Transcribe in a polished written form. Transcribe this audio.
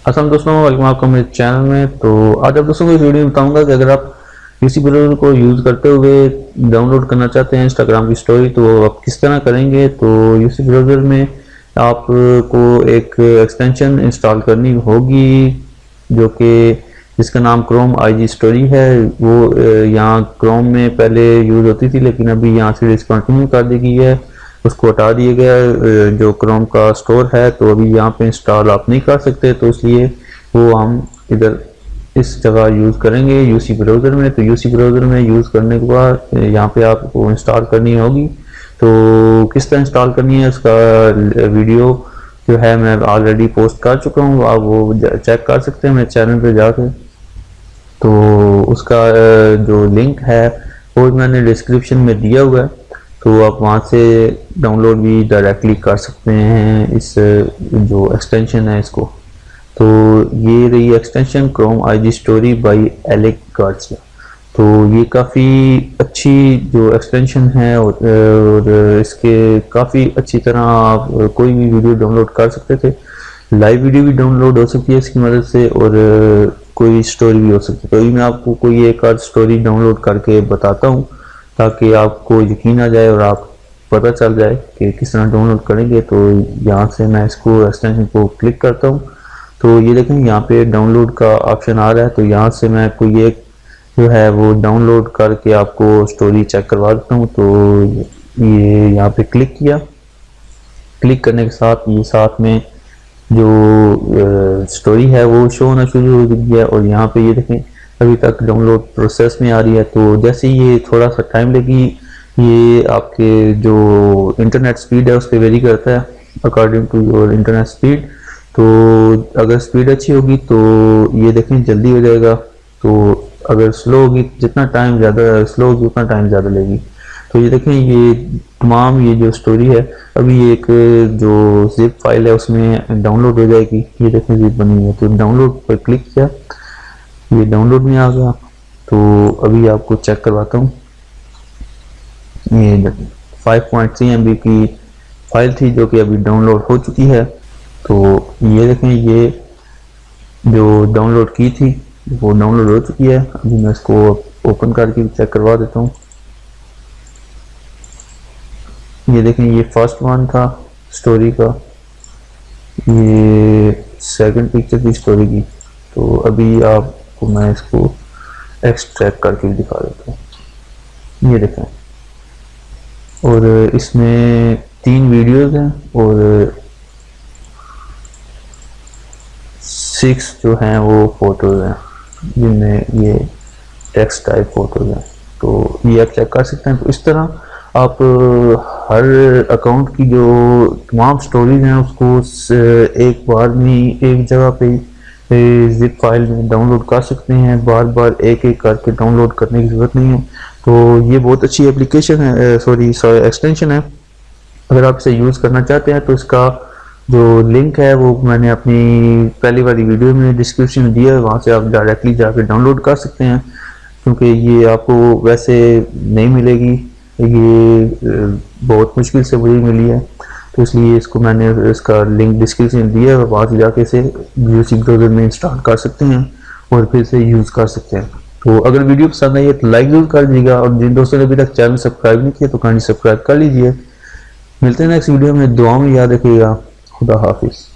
असलम दोस्तों, वेलकम आपका मेरे चैनल में। तो आज आप दोस्तों को इस वीडियो में बताऊंगा कि अगर आप यूसी ब्राउज़र को यूज़ करते हुए डाउनलोड करना चाहते हैं इंस्टाग्राम की स्टोरी, तो आप किस तरह करेंगे। तो यूसी ब्राउज़र में आपको एक एक्सटेंशन इंस्टॉल करनी होगी जो कि जिसका नाम क्रोम आईजी स्टोरी है। वो यहाँ क्रोम में पहले यूज़ होती थी, लेकिन अभी यहाँ से डिसकंटिन्यू कर दी गई है, उसको हटा दिया गया जो क्रोम का स्टोर है। तो अभी यहाँ पे इंस्टॉल आप नहीं कर सकते, तो इसलिए वो हम इधर इस जगह यूज़ करेंगे यूसी ब्राउज़र में। तो यूसी ब्राउज़र में यूज़ करने के बाद यहाँ पे आपको इंस्टॉल करनी होगी। तो किस तरह इंस्टॉल करनी है उसका वीडियो जो है मैं ऑलरेडी पोस्ट कर चुका हूँ, आप वो चेक कर सकते हैं मेरे चैनल पे जाके। तो उसका जो लिंक है वो मैंने डिस्क्रिप्शन में दिया हुआ है, तो आप वहाँ से डाउनलोड भी डायरेक्टली कर सकते हैं इस जो एक्सटेंशन है इसको। तो ये रही extension Chrome IG story by Alec Garcia. तो ये काफ़ी अच्छी जो एक्सटेंशन है और इसके काफ़ी अच्छी तरह आप कोई भी वीडियो डाउनलोड कर सकते थे। लाइव वीडियो भी डाउनलोड हो सकती है इसकी मदद से, और कोई स्टोरी भी हो सकती है। तो अभी मैं आपको कोई एक आध स्टोरी डाउनलोड करके बताता हूँ ताकि आपको यकीन आ जाए और आप पता चल जाए कि किस तरह डाउनलोड करेंगे। तो यहाँ से मैं इसको एक्सटेंशन को क्लिक करता हूँ। तो ये देखें यहाँ पे डाउनलोड का ऑप्शन आ रहा है। तो यहाँ से मैं कोई एक जो है वो डाउनलोड करके आपको स्टोरी चेक करवा देता हूँ। तो ये यहाँ पे क्लिक किया, क्लिक करने के साथ ये साथ में जो स्टोरी है वो शो होना शुरू हो गई है, और यहाँ पे ये देखें अभी तक डाउनलोड प्रोसेस में आ रही है। तो जैसे ये थोड़ा सा टाइम लगी, ये आपके जो इंटरनेट स्पीड है उस पर वेरी करता है according to your internet speed. तो अगर स्पीड अच्छी होगी तो ये देखें जल्दी हो जाएगा, तो अगर स्लो होगी जितना टाइम ज़्यादा स्लो होगी उतना टाइम ज़्यादा लेगी। तो ये देखें ये तमाम ये जो स्टोरी है अभी एक जो जिप फाइल है उसमें डाउनलोड हो जाएगी। ये देखें जिप बनी हुई है, तो डाउनलोड पर क्लिक किया, ये डाउनलोड में आ गया। तो अभी आपको चेक करवाता हूँ। ये 5.3 MB की फाइल थी जो कि अभी डाउनलोड हो चुकी है। तो ये देखें ये जो डाउनलोड की थी वो डाउनलोड हो चुकी है। अभी मैं इसको ओपन करके चेक करवा देता हूँ। ये देखें ये फर्स्ट वन था स्टोरी का, ये सेकंड पिक्चर थी स्टोरी की। तो अभी आपको मैं इसको एक्सट्रैक्ट करके दिखा देता हूँ। ये देखें, और इसमें 3 वीडियोस हैं और 6 जो हैं वो फोटोज हैं जिनमें ये टेक्स्ट टाइप फोटोज हैं। तो ये आप चेक कर सकते हैं। तो इस तरह आप हर अकाउंट की जो तमाम स्टोरीज हैं उसको एक बार में एक जगह पे जिप फाइल में डाउनलोड कर सकते हैं। बार बार एक एक करके डाउनलोड करने की ज़रूरत नहीं है। तो ये बहुत अच्छी एप्लीकेशन है, सॉरी एक्सटेंशन है। अगर आप इसे यूज़ करना चाहते हैं तो इसका जो लिंक है वो मैंने अपनी पहली वाली वीडियो में डिस्क्रिप्शन में दिया है, वहाँ से आप डायरेक्टली जाकर डाउनलोड कर सकते हैं, क्योंकि ये आपको वैसे नहीं मिलेगी, ये बहुत मुश्किल से मुझे मिली है। तो इसलिए इसको मैंने इसका लिंक डिस्क्रिप्शन में दिया है, वहाँ से जाके इसे यूसी ब्राउज़र में इंस्टॉल कर सकते हैं और फिर से यूज़ कर सकते हैं। तो अगर वीडियो पसंद आई है तो लाइक जरूर कर दीजिएगा, और जिन दोस्तों ने अभी तक चैनल सब्सक्राइब नहीं किया तो काइंडली सब्सक्राइब कर लीजिए। मिलते हैं नेक्स्ट वीडियो में, दुआ में याद रखिएगा। खुदा हाफिज़।